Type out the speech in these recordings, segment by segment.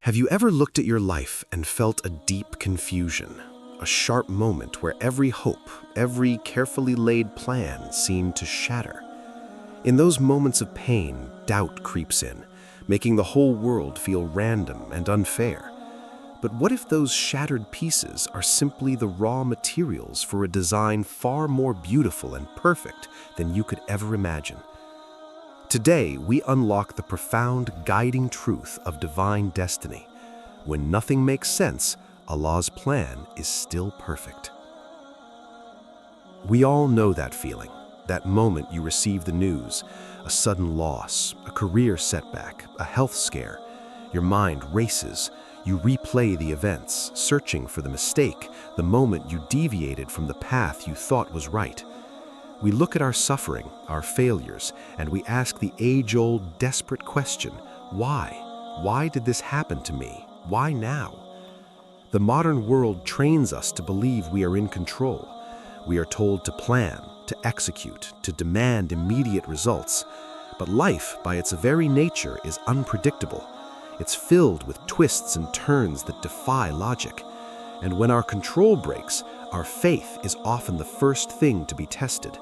Have you ever looked at your life and felt a deep confusion? A sharp moment where every hope, every carefully laid plan seemed to shatter? In those moments of pain, doubt creeps in, making the whole world feel random and unfair. But what if those shattered pieces are simply the raw materials for a design far more beautiful and perfect than you could ever imagine? Today, we unlock the profound guiding truth of divine destiny. When nothing makes sense, Allah's plan is still perfect. We all know that feeling, that moment you receive the news, a sudden loss, a career setback, a health scare. Your mind races. You replay the events, searching for the mistake, the moment you deviated from the path you thought was right. We look at our suffering, our failures, and we ask the age-old, desperate question, why? Why did this happen to me? Why now? The modern world trains us to believe we are in control. We are told to plan, to execute, to demand immediate results. But life, by its very nature, is unpredictable. It's filled with twists and turns that defy logic. And when our control breaks, our faith is often the first thing to be tested.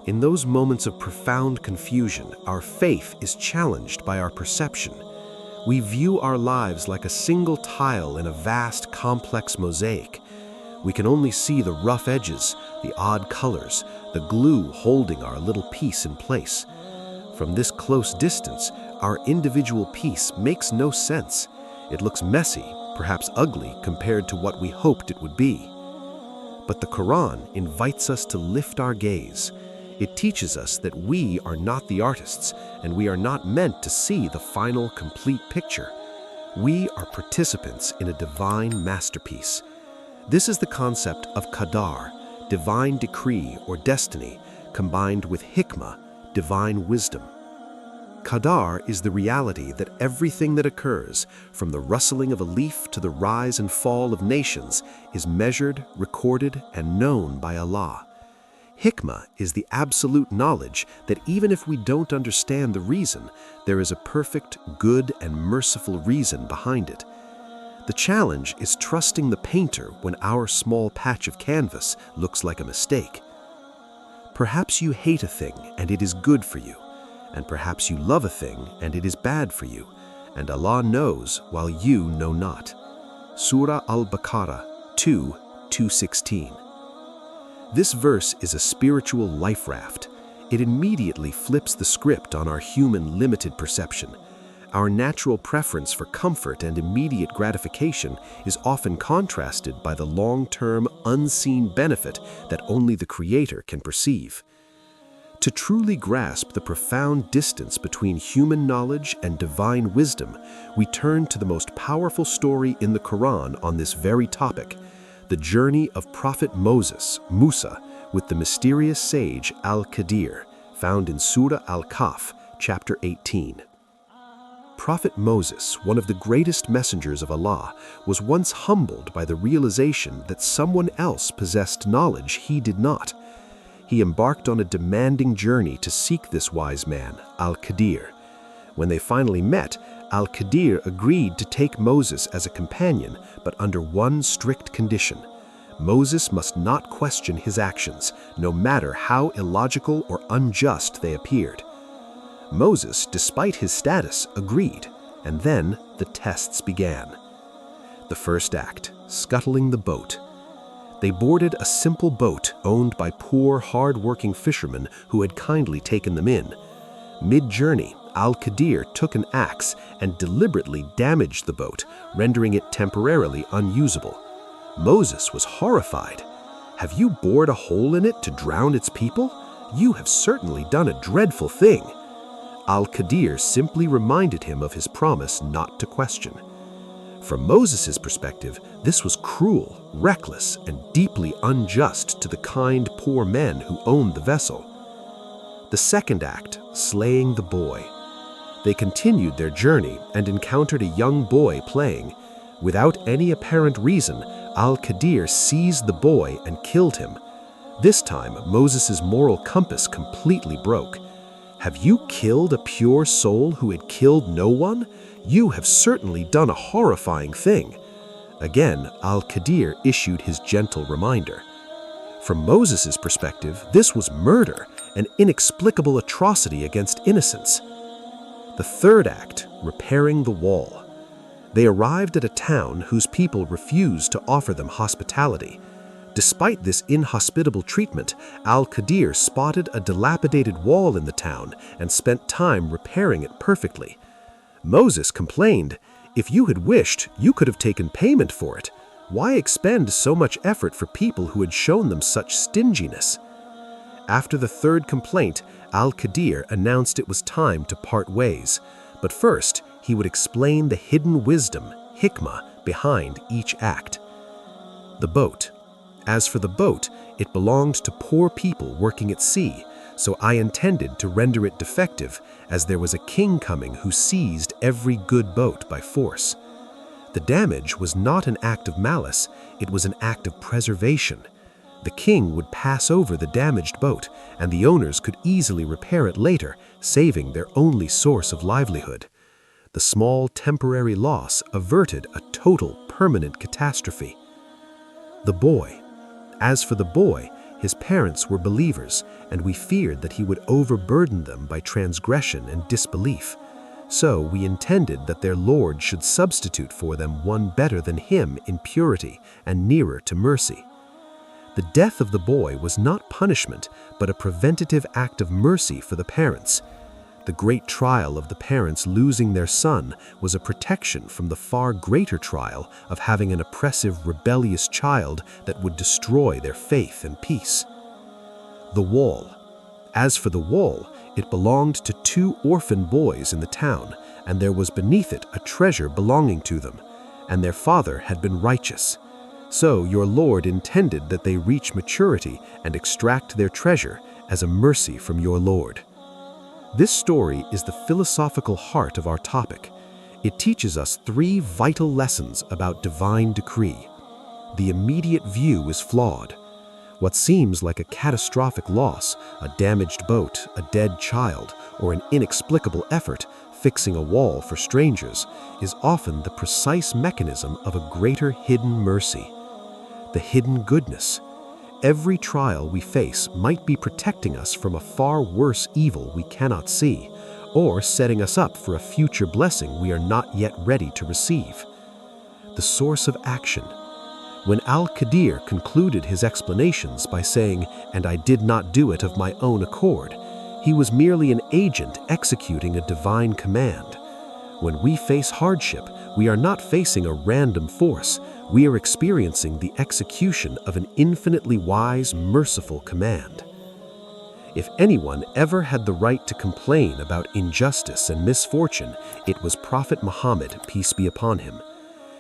In those moments of profound confusion, our faith is challenged by our perception. We view our lives like a single tile in a vast, complex mosaic. We can only see the rough edges, the odd colors, the glue holding our little piece in place. From this close distance, our individual piece makes no sense. It looks messy, perhaps ugly compared to what we hoped it would be. But the Quran invites us to lift our gaze. It teaches us that we are not the artists, and we are not meant to see the final, complete picture. We are participants in a divine masterpiece. This is the concept of Qadar, divine decree or destiny, combined with Hikmah, divine wisdom. Qadar is the reality that everything that occurs, from the rustling of a leaf to the rise and fall of nations, is measured, recorded, and known by Allah. Hikmah is the absolute knowledge that even if we don't understand the reason, there is a perfect, good, and merciful reason behind it. The challenge is trusting the painter when our small patch of canvas looks like a mistake. Perhaps you hate a thing and it is good for you, and perhaps you love a thing and it is bad for you, and Allah knows while you know not. Surah Al-Baqarah 2:216. This verse is a spiritual life raft. It immediately flips the script on our human limited perception. Our natural preference for comfort and immediate gratification is often contrasted by the long-term, unseen benefit that only the Creator can perceive. To truly grasp the profound distance between human knowledge and divine wisdom, we turn to the most powerful story in the Quran on this very topic, the journey of Prophet Musa, with the mysterious sage Al-Khidr, found in Surah Al-Kahf, chapter 18. Prophet Moses, one of the greatest messengers of Allah, was once humbled by the realization that someone else possessed knowledge he did not. He embarked on a demanding journey to seek this wise man, Al-Khidr. When they finally met, Al-Khidr agreed to take Moses as a companion, but under one strict condition. Moses must not question his actions, no matter how illogical or unjust they appeared. Moses, despite his status, agreed, and then the tests began. The first act, scuttling the boat. They boarded a simple boat owned by poor, hard-working fishermen who had kindly taken them in. Mid-journey, Al-Khidr took an axe and deliberately damaged the boat, rendering it temporarily unusable. Moses was horrified. "Have you bored a hole in it to drown its people? You have certainly done a dreadful thing." Al-Khidr simply reminded him of his promise not to question. From Moses' perspective, this was cruel, reckless, and deeply unjust to the kind, poor men who owned the vessel. The second act, slaying the boy. They continued their journey and encountered a young boy playing. Without any apparent reason, Al-Khidr seized the boy and killed him. This time, Moses' moral compass completely broke. Have you killed a pure soul who had killed no one? You have certainly done a horrifying thing." Again, Al-Khidr issued his gentle reminder. From Moses' perspective, this was murder, an inexplicable atrocity against innocence. The third act, repairing the wall. They arrived at a town whose people refused to offer them hospitality. Despite this inhospitable treatment, Al-Khidr spotted a dilapidated wall in the town and spent time repairing it perfectly. Moses complained, "If you had wished, you could have taken payment for it. Why expend so much effort for people who had shown them such stinginess?" After the third complaint, Al-Khidr announced it was time to part ways. But first, he would explain the hidden wisdom, Hikmah, behind each act. The boat. As for the boat, it belonged to poor people working at sea, so I intended to render it defective, as there was a king coming who seized every good boat by force. The damage was not an act of malice, it was an act of preservation. The king would pass over the damaged boat, and the owners could easily repair it later, saving their only source of livelihood. The small temporary loss averted a total permanent catastrophe. The boy. As for the boy, his parents were believers, and we feared that he would overburden them by transgression and disbelief. So we intended that their Lord should substitute for them one better than him in purity and nearer to mercy. The death of the boy was not punishment, but a preventative act of mercy for the parents. The great trial of the parents losing their son was a protection from the far greater trial of having an oppressive, rebellious child that would destroy their faith and peace. The wall. As for the wall, it belonged to 2 orphan boys in the town, and there was beneath it a treasure belonging to them, and their father had been righteous. So your Lord intended that they reach maturity and extract their treasure as a mercy from your Lord. This story is the philosophical heart of our topic. It teaches us 3 vital lessons about divine decree. The immediate view is flawed. What seems like a catastrophic loss, a damaged boat, a dead child, or an inexplicable effort, fixing a wall for strangers, is often the precise mechanism of a greater hidden mercy. The hidden goodness. Every trial we face might be protecting us from a far worse evil we cannot see, or setting us up for a future blessing we are not yet ready to receive. The source of action. When Al-Khidr concluded his explanations by saying, "And I did not do it of my own accord," he was merely an agent executing a divine command. When we face hardship, we are not facing a random force, we are experiencing the execution of an infinitely wise, merciful command. If anyone ever had the right to complain about injustice and misfortune, it was Prophet Muhammad, peace be upon him.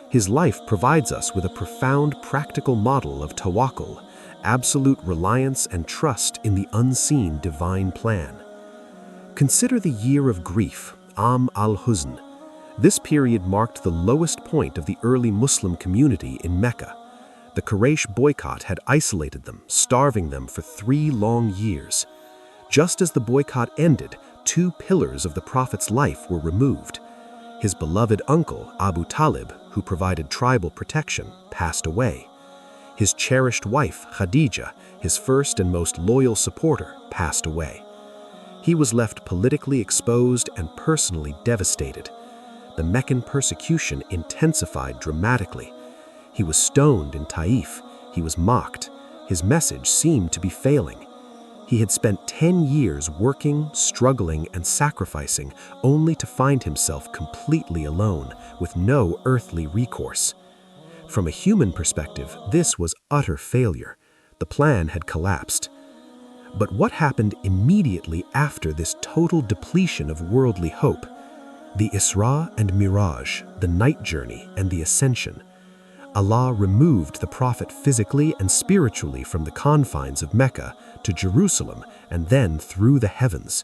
His life provides us with a profound practical model of Tawakkul, absolute reliance and trust in the unseen divine plan. Consider the year of grief, Am al-Huzn. This period marked the lowest point of the early Muslim community in Mecca. The Quraysh boycott had isolated them, starving them for 3 long years. Just as the boycott ended, 2 pillars of the Prophet's life were removed. His beloved uncle, Abu Talib, who provided tribal protection, passed away. His cherished wife, Khadija, his first and most loyal supporter, passed away. He was left politically exposed and personally devastated. The Meccan persecution intensified dramatically. He was stoned in Taif. He was mocked. His message seemed to be failing. He had spent 10 years working, struggling, and sacrificing, only to find himself completely alone, with no earthly recourse. From a human perspective, this was utter failure. The plan had collapsed. But what happened immediately after this total depletion of worldly hope? The Isra and Miraj, the night journey and the ascension. Allah removed the Prophet physically and spiritually from the confines of Mecca to Jerusalem and then through the heavens.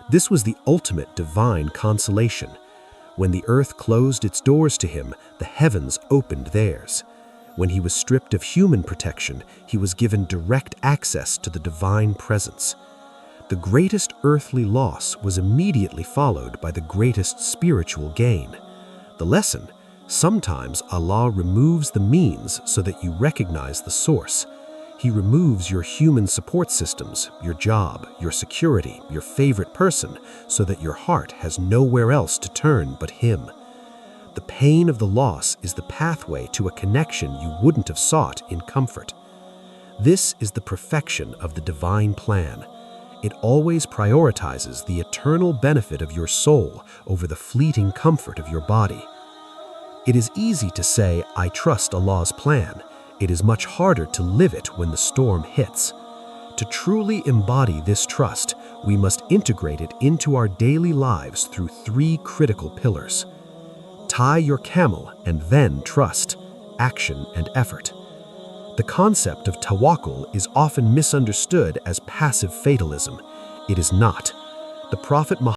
This was the ultimate divine consolation. When the earth closed its doors to him, the heavens opened theirs. When he was stripped of human protection, he was given direct access to the divine presence. The The greatest earthly loss was immediately followed by the greatest spiritual gain. The lesson: sometimes Allah removes the means so that you recognize the source. He removes your human support systems, your job, your security, your favorite person, so that your heart has nowhere else to turn but Him. The pain of the loss is the pathway to a connection you wouldn't have sought in comfort. This is the perfection of the divine plan. It always prioritizes the eternal benefit of your soul over the fleeting comfort of your body. It is easy to say, "I trust Allah's plan." It is much harder to live it when the storm hits. To truly embody this trust, we must integrate it into our daily lives through 3 critical pillars. Tie your camel and then trust, action and effort. The concept of tawakkul is often misunderstood as passive fatalism. It is not. The Prophet Muhammad